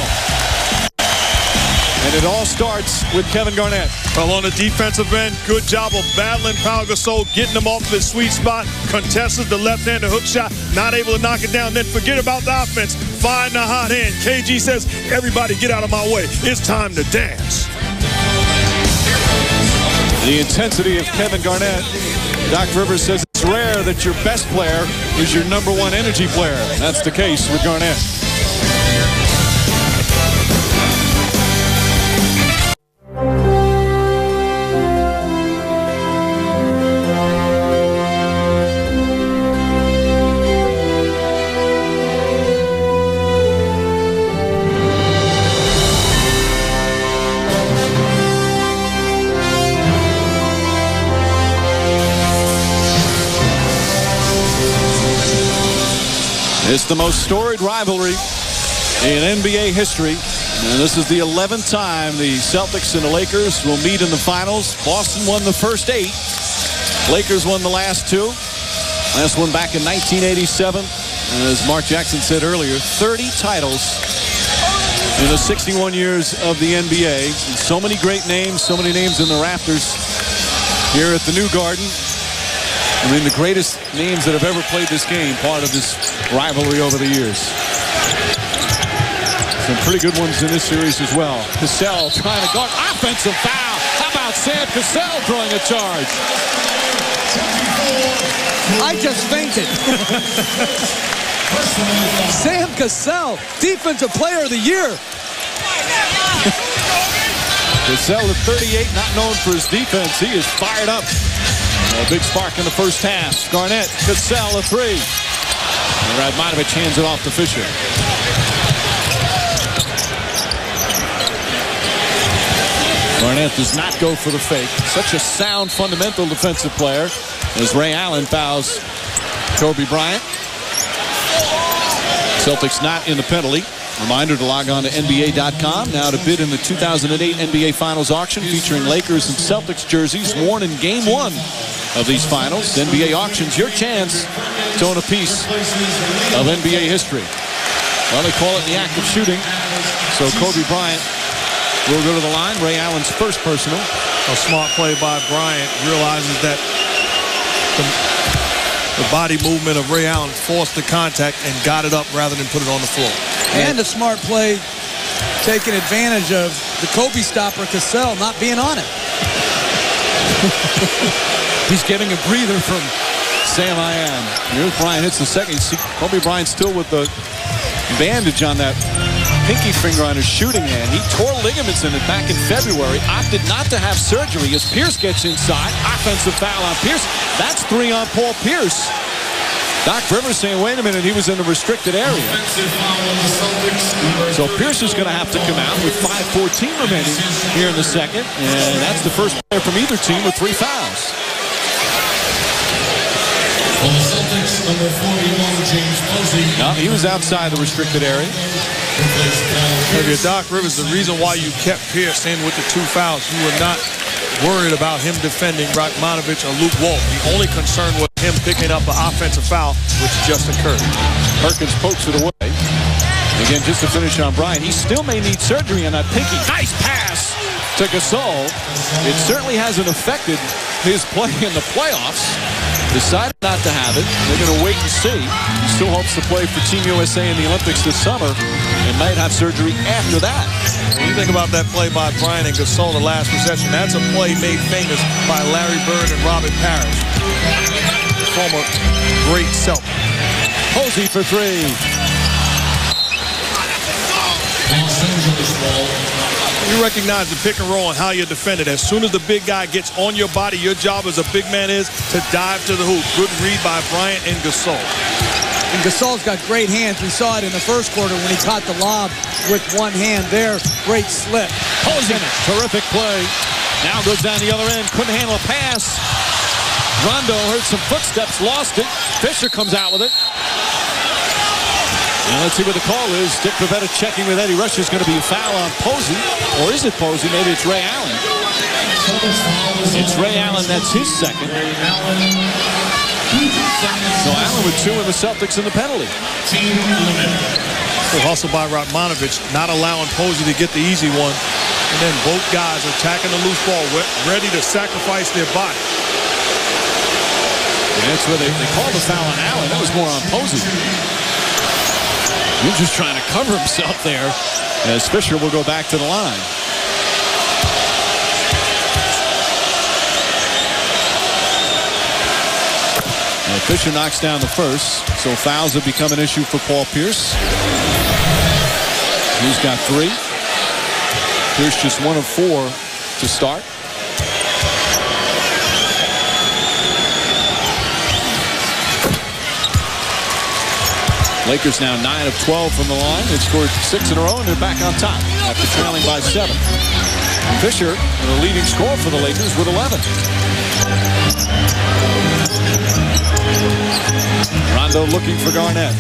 Speaker 1: And it all starts with Kevin Garnett.
Speaker 2: Well, on the defensive end, good job of battling Pau Gasol, getting him off his sweet spot, contested the left-handed hook shot, not able to knock it down. Then forget about the offense. Find the hot hand. KG says, everybody get out of my way. It's time to dance.
Speaker 1: The intensity of Kevin Garnett. Doc Rivers says it's rare that your best player is your #1 energy player. That's the case with Garnett. It's the most storied rivalry in NBA history. And this is the 11th time the Celtics and the Lakers will meet in the finals. Boston won the first 8. Lakers won the last 2. Last one back in 1987. And as Mark Jackson said earlier, 30 titles in the 61 years of the NBA. And so many great names, so many names in the rafters here at the New Garden. I mean, the greatest names that have ever played this game, part of this rivalry over the years. Some pretty good ones in this series as well. Cassell trying to guard. Offensive foul. How about Sam Cassell drawing a charge?
Speaker 3: I just fainted. Sam Cassell, Defensive Player of the Year.
Speaker 1: Cassell at 38, not known for his defense. He is fired up. A big spark in the first half. Garnett, Cassell a 3. And Radmanovic hands it off to Fisher. Garnett does not go for the fake. Such a sound, fundamental defensive player as Ray Allen fouls Kobe Bryant. Celtics not in the penalty. Reminder to log on to NBA.com now to bid in the 2008 NBA Finals auction featuring Lakers and Celtics jerseys worn in Game 1 of these finals. NBA auctions, your chance to own a piece of NBA history. Well, they call it the act of shooting. So Kobe Bryant will go to the line. Ray Allen's first personal.
Speaker 2: A smart play by Bryant. Realizes that the body movement of Ray Allen forced the contact and got it up rather than put it on the floor.
Speaker 3: And a smart play taking advantage of the Kobe stopper, Cassell, not being on it.
Speaker 1: He's getting a breather from Sam Ian. Here's Bryant hits the second. You see Kobe Bryant still with the bandage on that pinky finger on his shooting hand. He tore ligaments in it back in February. Opted not to have surgery as Pierce gets inside. Offensive foul on Pierce. That's 3 on Paul Pierce. Doc Rivers saying, wait a minute, he was in the restricted area. So Pierce is going to have to come out with 5:14 remaining here in the second. And that's the first player from either team with 3 fouls.
Speaker 7: For the Celtics, number 41, James Posey.
Speaker 1: No, he was outside the restricted area.
Speaker 2: If you're Doc Rivers, the reason why you kept Pierce in with the 2 fouls, you were not worried about him defending Radmanovic or Luke Walton. The only concern was him picking up an offensive foul, which just occurred.
Speaker 1: Perkins pokes it away. Again, just to finish on Bryant, he still may need surgery on that pinky. Nice pass to Gasol. It certainly hasn't affected his play in the playoffs. Decided not to have it. They're going to wait and see. He still hopes to play for Team USA in the Olympics this summer and might have surgery after that.
Speaker 2: When you think about that play by Bryant and Gasol, the last possession, that's a play made famous by Larry Bird and Robert Parrish, former great Celtic.
Speaker 1: Posey for 3.
Speaker 7: Los Angeles ball.
Speaker 2: You recognize the pick and roll and how you defend it. As soon as the big guy gets on your body, your job as a big man is to dive to the hoop. Good read by Bryant and Gasol.
Speaker 3: And Gasol's got great hands. We saw it in the first quarter when he caught the lob with one hand there. Great slip.
Speaker 1: Posey, terrific play. Now goes down the other end. Couldn't handle a pass. Rondo heard some footsteps, lost it. Fisher comes out with it. And let's see what the call is. Dick Pavetta checking with Eddie Rush. Is going to be a foul on Posey. Or is it Posey? Maybe it's Ray Allen. It's Ray Allen. That's his second. So Allen with 2 and the Celtics in the penalty.
Speaker 2: The hustle by Radmanovic, not allowing Posey to get the easy one. And then both guys attacking the loose ball, ready to sacrifice their body.
Speaker 1: And that's where they called the foul on Allen. That was more on Posey. He's just trying to cover himself there as Fisher will go back to the line. Now Fisher knocks down the first, so fouls have become an issue for Paul Pierce. He's got 3. Pierce just 1 of 4 to start. Lakers now 9 of 12 from the line. They've scored 6 in a row, and they're back on top after trailing by 7. Fisher, the leading scorer for the Lakers, with 11. Rondo looking for Garnett.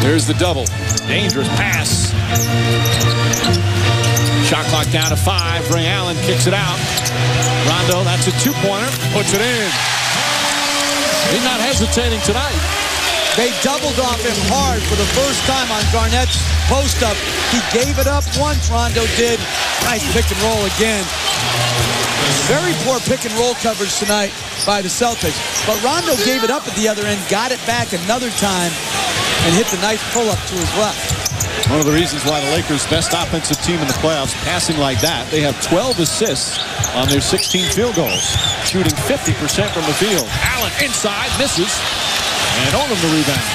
Speaker 1: There's the double. Dangerous pass. Shot clock down to 5. Ray Allen kicks it out. Rondo, that's a two-pointer. Puts it in. He's not hesitating tonight.
Speaker 3: They doubled off him hard for the first time on Garnett's post-up. He gave it up once, Rondo did. Nice pick and roll again. Very poor pick and roll coverage tonight by the Celtics. But Rondo gave it up at the other end, got it back another time, and hit the nice pull-up to his left.
Speaker 1: One of the reasons why the Lakers' best offensive team in the playoffs, passing like that. They have 12 assists on their 16 field goals, shooting 50% from the field. Allen inside, misses, and Odom the rebound.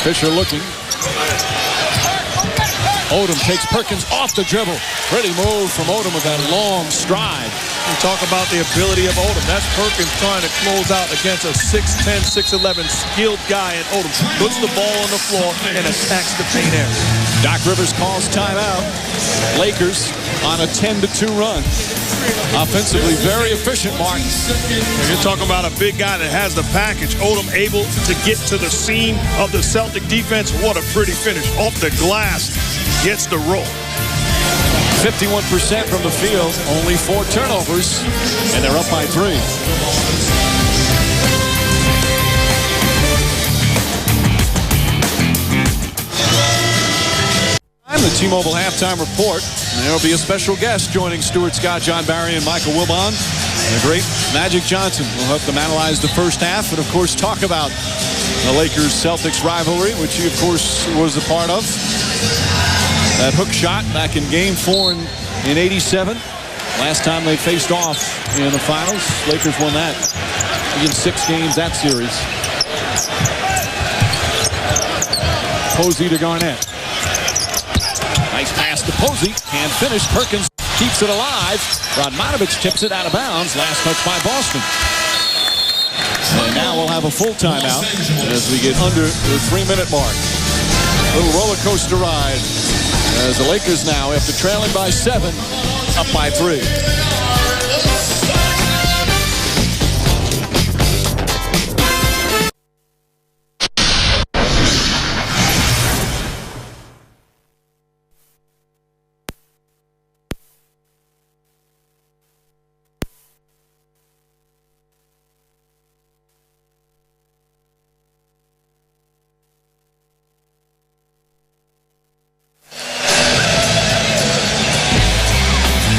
Speaker 1: Fisher looking. Odom takes Perkins off the dribble. Pretty move from Odom with that long stride.
Speaker 2: We talk about the ability of Odom. That's Perkins trying to close out against a 6'10", 6'11", skilled guy, and Odom puts the ball on the floor and attacks the paint area.
Speaker 1: Doc Rivers calls timeout. Lakers on a 10-2 run. Offensively, very efficient, Mark.
Speaker 2: And you're talking about a big guy that has the package. Odom able to get to the seam of the Celtic defense. What a pretty finish. Off the glass, gets the roll.
Speaker 1: 51% from the field, only 4 turnovers, and they're up by 3. The T-Mobile halftime report. And there will be a special guest joining Stuart Scott, John Barry, and Michael Wilbon. The great Magic Johnson will help them analyze the first half and, of course, talk about the Lakers-Celtics rivalry, which he, of course, was a part of. That hook shot back in Game 4 in '87. Last time they faced off in the finals. Lakers won that in 6 games that series. Posey to Garnett. Nice pass to Posey. Can't finish. Perkins keeps it alive. Radmanovic tips it out of bounds. Last touch by Boston. And now we'll have a full timeout as we get under the 3-minute mark. Little roller coaster ride as the Lakers now, after trailing by 7, up by 3.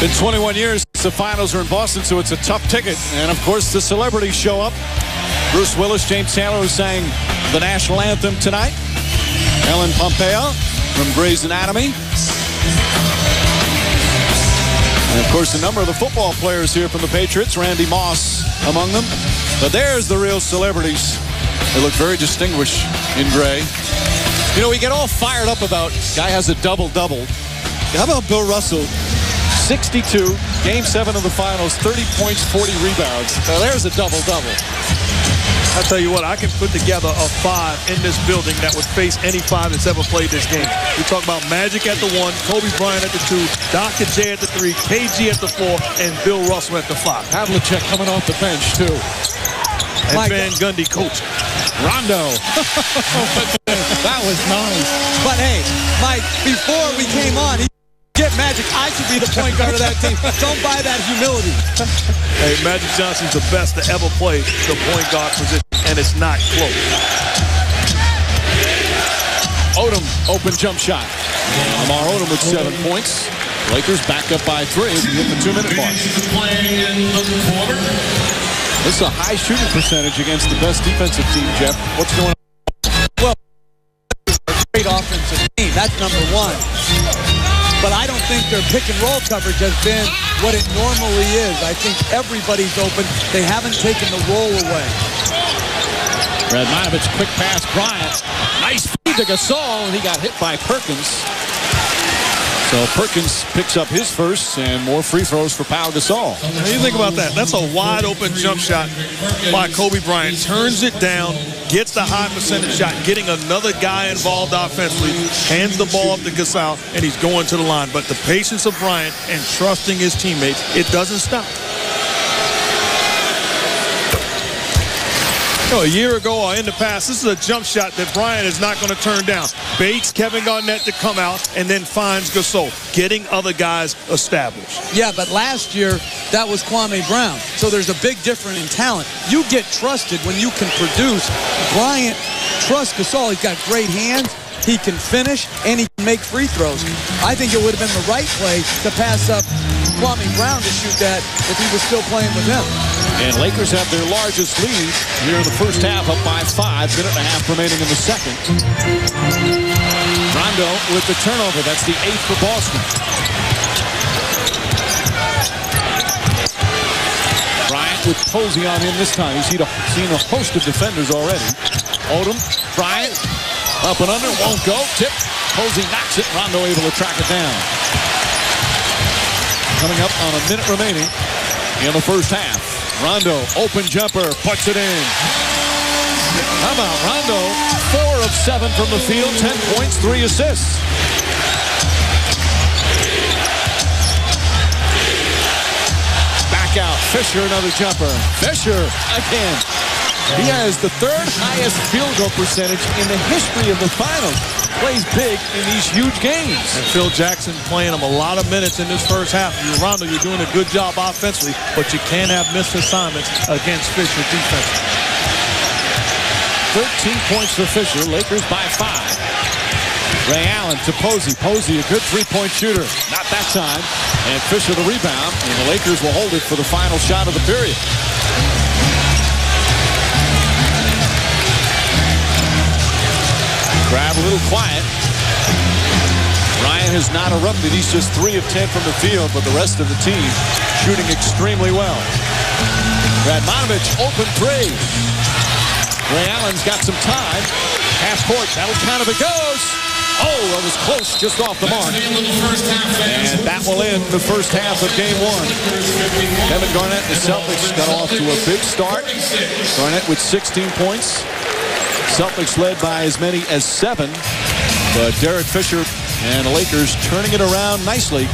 Speaker 1: Been 21 years since the finals are in Boston, so it's a tough ticket. And, of course, the celebrities show up. Bruce Willis, James Taylor, who sang the national anthem tonight. Ellen Pompeo from Grey's Anatomy. And, of course, a number of the football players here from the Patriots. Randy Moss among them. But there's the real celebrities. They look very distinguished in gray. You know, we get all fired up about guy has a double-double. How about Bill Russell? 62, Game 7 of the finals, 30 points, 40 rebounds. Now there's a double-double.
Speaker 2: I tell you what, I can put together a 5 in this building that would face any 5 that's ever played this game. We talk about Magic at the 1, Kobe Bryant at the 2, Dr. J at the 3, KG at the 4, and Bill Russell at the 5.
Speaker 1: Havlicek coming off the bench, too.
Speaker 2: And Van Gundy coaching.
Speaker 1: Rondo.
Speaker 3: That was nice. But hey, Mike, before we came on, get Magic, I should be the point guard of that team. Don't buy that humility.
Speaker 2: Hey, Magic Johnson's the best to ever play the point guard position, and it's not close.
Speaker 1: Odom, open jump shot. Lamar Odom with 7 points. Lakers back up by 3 as we hit the 2-minute mark. This is a high shooting percentage against the best defensive team, Jeff. What's going on?
Speaker 3: Well, great offensive team. That's number 1. But I don't think their pick-and-roll coverage has been what it normally is. I think everybody's open. They haven't taken the roll away.
Speaker 1: Radmanovic, quick pass, Bryant. Nice feed to Gasol, and he got hit by Perkins. So Perkins picks up his first, and more free throws for Pau Gasol.
Speaker 2: Now you think about that. That's a wide-open jump shot by Kobe Bryant. Turns it down, gets the high percentage shot, getting another guy involved offensively, hands the ball up to Gasol, and he's going to the line. But the patience of Bryant and trusting his teammates, it doesn't stop. A year ago or in the past, this is a jump shot that Bryant is not going to turn down. Bates, Kevin Garnett to come out, and then finds Gasol, getting other guys established.
Speaker 3: Yeah, but last year, that was Kwame Brown. So there's a big difference in talent. You get trusted when you can produce. Bryant trusts Gasol. He's got great hands. He can finish, and he can make free throws. I think it would have been the right play to pass up Kwame Brown to shoot that if he was still playing with him.
Speaker 1: And Lakers have their largest lead here in the first half, up by 5. Minute and a half remaining in the second. Rondo with the turnover. That's the 8th for Boston. Bryant with Posey on him this time. He's seen a host of defenders already. Odom, Bryant, up and under, won't go. Tip. Posey knocks it. Rondo able to track it down. Coming up on a minute remaining in the first half. Rondo, open jumper, puts it in. How about Rondo? 4 of 7 from the field, 10 points, 3 assists. Back out, Fisher, another jumper. Fisher again. He has the 3rd highest field goal percentage in the history of the finals. Plays big in these huge games.
Speaker 2: And Phil Jackson playing him a lot of minutes in this first half. Rondo, you're doing a good job offensively, but you can't have missed assignments against Fisher defensively.
Speaker 1: 13 points for Fisher. Lakers by 5. Ray Allen to Posey. Posey, a good three-point shooter. Not that time. And Fisher the rebound. And the Lakers will hold it for the final shot of the period. Crowd a little quiet. Ryan has not erupted. He's just 3 of 10 from the field, but the rest of the team shooting extremely well. Radmanovich, open 3. Ray Allen's got some time. Half court, that'll count if it goes. Oh, that was close, just off the mark. And that will end the first half of game 1. Kevin Garnett and the Celtics got off to a big start. Garnett with 16 points. Celtics led by as many as 7. But Derek Fisher and the Lakers turning it around nicely.